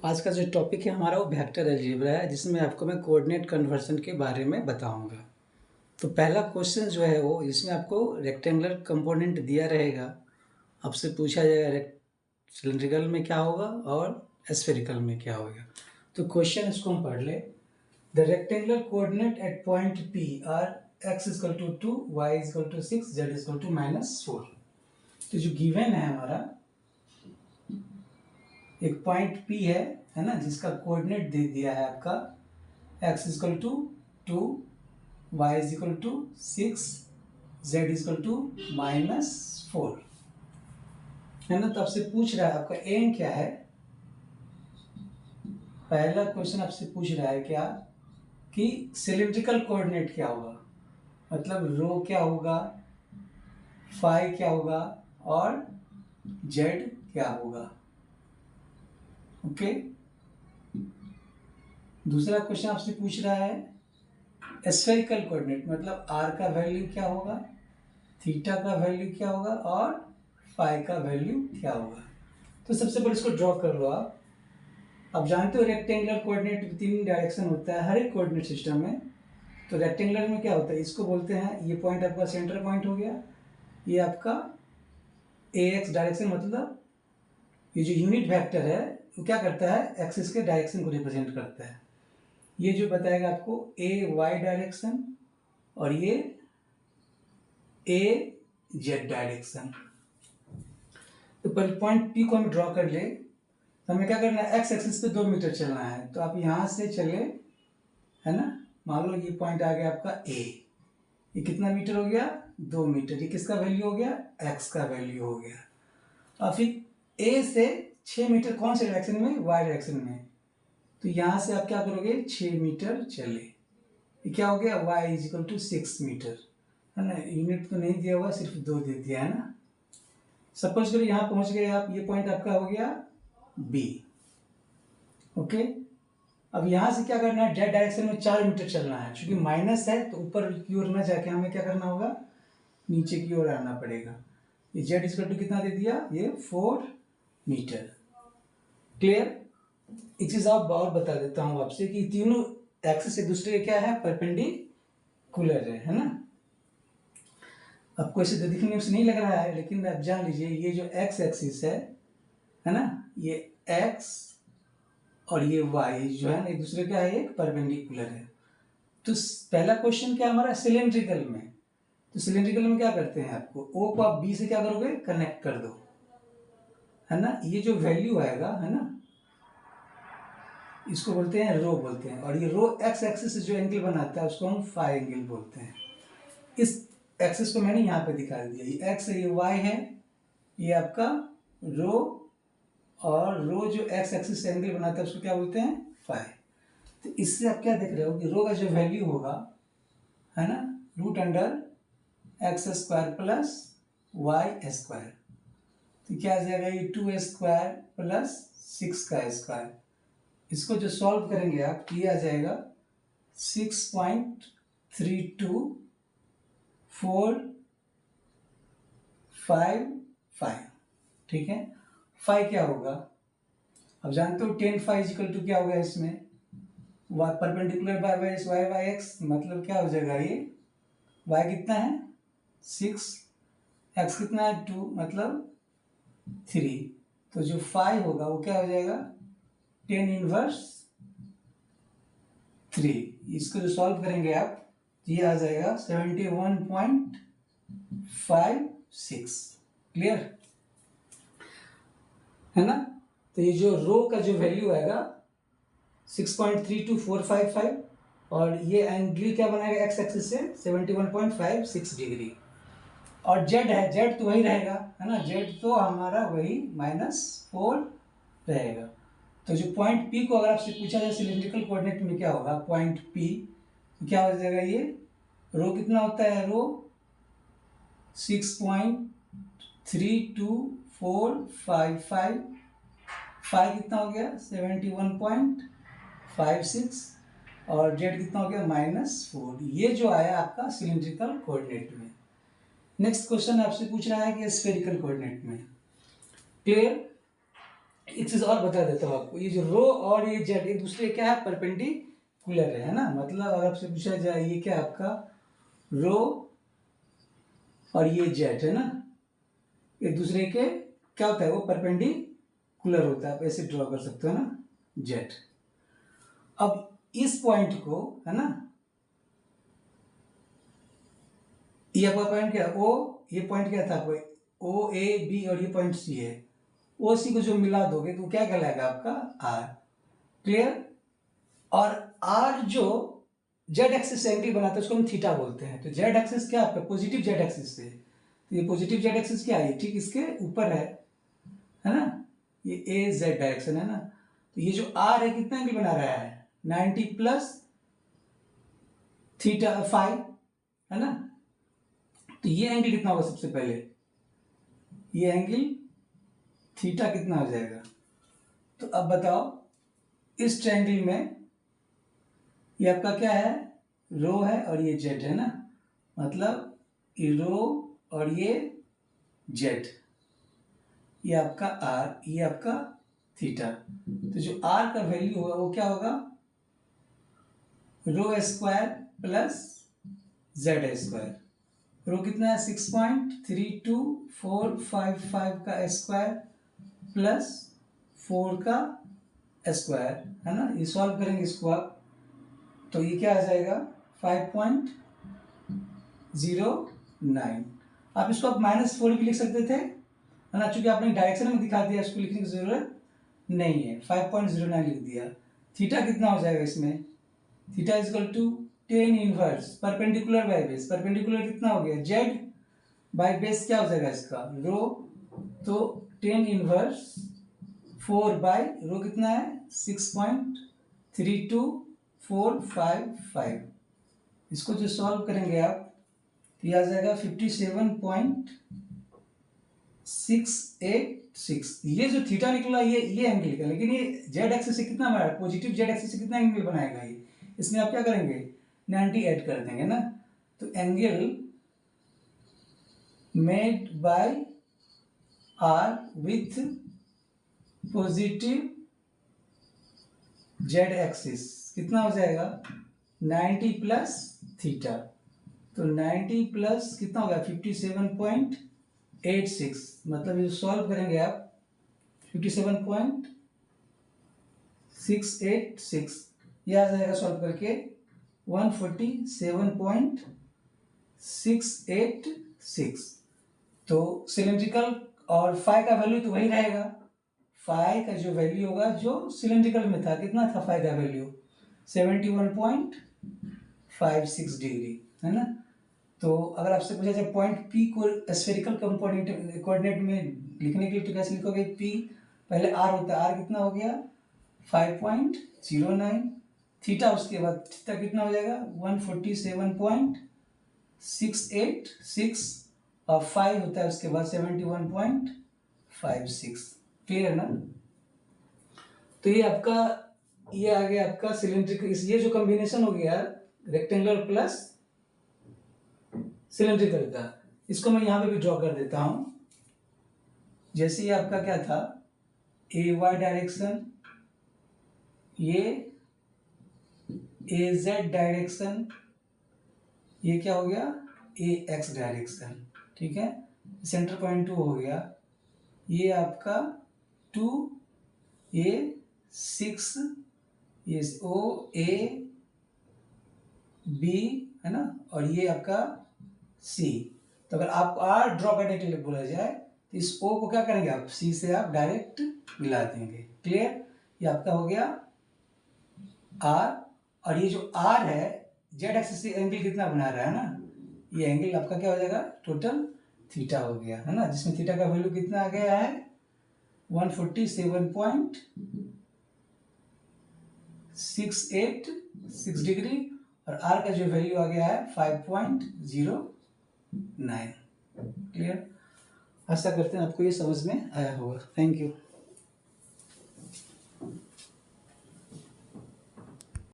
आज का जो टॉपिक है हमारा वो वेक्टर अलजेब्रा है, जिसमें आपको मैं कोऑर्डिनेट कन्वर्जन के बारे में बताऊंगा। तो पहला क्वेश्चन जो है वो इसमें आपको रेक्टेंगुलर कंपोनेंट दिया रहेगा। आपसे पूछा जाएगा सिलिंड्रिकल में क्या होगा और स्फेरिकल में क्या होगा। तो क्वेश्चन इसको हम पढ़ ले। The rectangular coordinate at point P are x equal to 2, y equal to 6, z equal to -4। तो जो गिवन है हमारा एक पॉइंट P है ना, जिसका कोऑर्डिनेट दे दिया है आपका x equal to 2, y equal to 6, z equal to -4 है ना। तो आपसे पूछ रहा है आपका एम क्या है। पहला क्वेश्चन आपसे पूछ रहा है क्या कि सिलिंड्रिकल कोऑर्डिनेट क्या होगा, मतलब रो क्या होगा, फाई क्या होगा और जेड क्या होगा। ओके। दूसरा क्वेश्चन आपसे पूछ रहा है स्फेरिकल कोऑर्डिनेट, मतलब आर का वैल्यू क्या होगा, थीटा का वैल्यू क्या होगा और फाई का वैल्यू क्या होगा। तो सबसे पहले इसको ड्रॉ कर लो आप जानते हो रेक्टेंगुलर कोऑर्डिनेट 3 डायरेक्शन होता है हर एक कोऑर्डिनेट सिस्टम में। तो रेक्टेंगुलर में क्या होता है, इसको बोलते हैं, ये पॉइंट आपका सेंटर पॉइंट हो गया, ये आपका एक्स डायरेक्शन, मतलब ये जो यूनिट वेक्टर है वो क्या करता है, एक्सिस के डायरेक्शन को रिप्रेजेंट करता है। ये जो बताएगा आपको ए वाई डायरेक्शन और ये ए जेड डायरेक्शन। तो पहले पॉइंट पी को हम ड्रॉ कर ले। तो हमें क्या करना है, एक्स एक्सिस पे 2 मीटर चलना है। तो आप यहाँ से चले, है ना, मान लो ये पॉइंट आ गया आपका ए, ये कितना मीटर हो गया, 2 मीटर। ये किसका वैल्यू हो गया, एक्स का वैल्यू हो गया। और फिर ए से 6 मीटर कौन से डायरेक्शन में, वाई डायरेक्शन में। तो यहाँ से आप क्या करोगे, 6 मीटर चले, ये क्या हो गया, y इजिकल टू 6 मीटर, है ना। यूनिट तो नहीं दिया हुआ, सिर्फ 2 दे दिया है ना। सपोज करो यहाँ पहुंच गए आप, ये पॉइंट आपका हो गया B। ओके। अब यहाँ से क्या करना है, जेड डायरेक्शन में 4 मीटर चलना है। क्योंकि माइनस है तो ऊपर की ओर ना जाके हमें क्या करना होगा, नीचे की ओर आना पड़ेगा। ये जेड इजिकल टू कितना दे दिया, ये 4 मीटर। क्लियर। एक चीज आप और बता देता हूँ आपसे कि तीनों एक्सिस एक दूसरे के क्या है, परपेंडिकुलर है ना। आपको ऐसे तो दिखने में नहीं लग रहा है, लेकिन आप जान लीजिए ये जो एक्स एक्सिस है ना, ये एक्स और ये वाई जो है ना एक दूसरे का है, एक परपेंडिकुलर है। तो पहला क्वेश्चन क्या हमारा, सिलेंड्रिकल में। तो सिलेंड्रिकल में क्या करते हैं, आपको ओ को आप बी से क्या करोगे, कनेक्ट कर दो, है ना। ये जो वैल्यू आएगा, है ना, इसको बोलते हैं रो बोलते हैं। और ये रो एक्स एक्सिस से जो एंगल बनाता है उसको हम फाई एंगल बोलते हैं। इस एक्सिस को मैंने यहाँ पे दिखा दिया, ये एक्स है, ये वाई है, ये आपका रो, और रो जो एक्स एक्सिस से एंगल बनाता है उसको क्या बोलते हैं, फाई। तो इससे आप क्या देख रहे हो कि रो का जो वैल्यू होगा, है ना, root under x square plus y square. तो क्या आ जाएगा, ये 2 स्क्वायर प्लस 6 का स्क्वायर। इसको जो सॉल्व करेंगे आप, ये आ जाएगा 6.32455। ठीक है। फाई क्या होगा, अब जानते हो टेन फाई इजिकल टू क्या होगा, इसमें perpendicular by y by x, मतलब क्या हो जाएगा, ये वाई कितना है 6, एक्स कितना है 2, मतलब 3। तो जो फाई होगा वो क्या हो जाएगा, 10 इनवर्स 3। इसको जो सॉल्व करेंगे आप, ये आ जाएगा 71.56। क्लियर है ना। तो ये जो रो का जो वैल्यू आएगा 6.32455, और ये एंगल क्या बनाएगा एक्स एक्सिस से 71.56 डिग्री। और जेड है, जेड तो वही रहेगा, है ना, जेड तो हमारा वही -4 रहेगा। तो जो पॉइंट पी को अगर आपसे पूछा जाए सिलिंड्रिकल कोऑर्डिनेट में क्या होगा, पॉइंट पी, तो क्या हो जाएगा, ये रो कितना होता है, रो 6.32455, फाई कितना हो गया 71.56, और जेड कितना हो गया -4। ये जो आया आपका सिलिंड्रिकल कोऑर्डिनेट में। नेक्स्ट क्वेश्चन आपसे पूछ रहा है कि स्फेरिकल कोऑर्डिनेट में। क्लियर। एक चीज और बता देता हूँ आपको, ये जो रो और ये जेड एक दूसरे क्या है, परपेंडिकुलर है ना। मतलब अगर आपसे पूछा जाए ये क्या आपका रो और ये जेड है ना, एक दूसरे के क्या होता है, वो परपेंडिकुलर होता है। आप ऐसे ड्रॉ कर सकते हो ना जेड। अब इस पॉइंट को है ना, ये आपका पॉइंट क्या ओ, ये पॉइंट क्या था आपको, ओ ए बी और ये पॉइंट सी है। ओ सी को जो मिला दोगे तो क्या कहलाएगा आपका आर। क्लियर। और आर जो जेड एक्सिस से एंगल बनाता है उसको हम थीटा बोलते हैं। तो जेड एक्सिस क्या आपका पॉजिटिव जेड एक्सिस से, तो ये पॉजिटिव जेड एक्सिस क्या है, ठीक इसके ऊपर है ना, ये ए जेड डायरेक्शन है ना। तो ये जो आर है कितना एंगल बना रहा है, 90 प्लस थीटा 5 है ना। तो ये एंगल कितना होगा, सबसे पहले ये एंगल थीटा कितना हो जाएगा। तो अब बताओ इस ट्रायंगल में ये आपका क्या है, रो है और ये जेड है ना, मतलब ये रो और ये जेड, ये आपका आर, ये आपका थीटा। तो जो आर का वैल्यू होगा वो क्या होगा, रो स्क्वायर प्लस जेड स्क्वायर। रो कितना है 6.32455 का स्क्वायर प्लस 4 का स्क्वायर है ना। ये सॉल्व करेंगे इसको आप, तो ये क्या आ जाएगा 5.09। आप इसको आप -4 भी लिख सकते थे है ना, चूंकि आपने डायरेक्शन में दिखा दिया, इसको लिखने की जरूरत नहीं है, 5.09 लिख दिया। थीटा कितना हो जाएगा इसमें, theta is equal to tan inverse perpendicular by base. Perpendicular कितना हो गया, जेड बाय बेस क्या हो जाएगा इसका रो, तो टेन इनवर्स 4 बाय रो कितना है 6.32455। इसको जो सॉल्व करेंगे आप तो ये आ जाएगा 57.686। ये जो थीटा निकला ये एंगल का, लेकिन ये जेड एक्सिस से कितना बना है, पॉजिटिव जेड एक्सिस से कितना एंगल बनाएगा ये, इसमें आप क्या करेंगे 90 ऐड कर देंगे ना। तो angle made by R with positive Z axis कितना हो जाएगा 90 प्लस थीटा। तो 90 प्लस कितना होगा 57.86, मतलब ये सॉल्व करेंगे आप 57.686, ये आ जाएगा सॉल्व करके 147.686। तो सिलेंड्रिकल और फाई का वैल्यू तो वही रहेगा, फाई का जो वैल्यू होगा जो सिलेंड्रिकल में था कितना था फाई का वैल्यू 71.56 डिग्री है ना। तो अगर आपसे पूछा जाए पॉइंट पी को स्फेरिकल कोऑर्डिनेट में लिखने के लिए तो कैसे लिखोगे, पी पहले आर होता है, आर कितना हो गया 5.09, थीटा उसके बाद थीटा कितना हो जाएगा 147.686 और 5 होता है उसके बाद 71.56। क्लियर ना। तो ये आपका ये आ गया आपका सिलेंड्रिकल, ये जो कॉम्बिनेशन हो गया रेक्टेंगुलर प्लस सिलेंड्रिकल का, इसको मैं यहां पे भी ड्रॉ कर देता हूं। जैसे ये आपका क्या था ए वाई डायरेक्शन, ये ए जेड डायरेक्शन, ये क्या हो गया ए एक्स डायरेक्शन, ठीक है। सेंटर पॉइंट 2 हो गया, ये आपका 2 ये 6 ये ओ ए बी है ना, और ये आपका सी। तो अगर आपको आर ड्रॉ करने के लिए बोला जाए तो इस ओ को क्या करेंगे आप सी से आप डायरेक्ट मिला देंगे। क्लियर। ये आपका हो गया आर, और ये जो आर है जेड एक्सिस से एंगल कितना बना रहा है ना, ये एंगल आपका क्या हो जाएगा टोटल थीटा हो गया है ना, जिसमें थीटा का वैल्यू कितना आ गया है 147.686 डिग्री, और आर का जो वैल्यू आ गया है 5.09। क्लियर। आशा करते हैं आपको ये समझ में आया होगा। Thank you.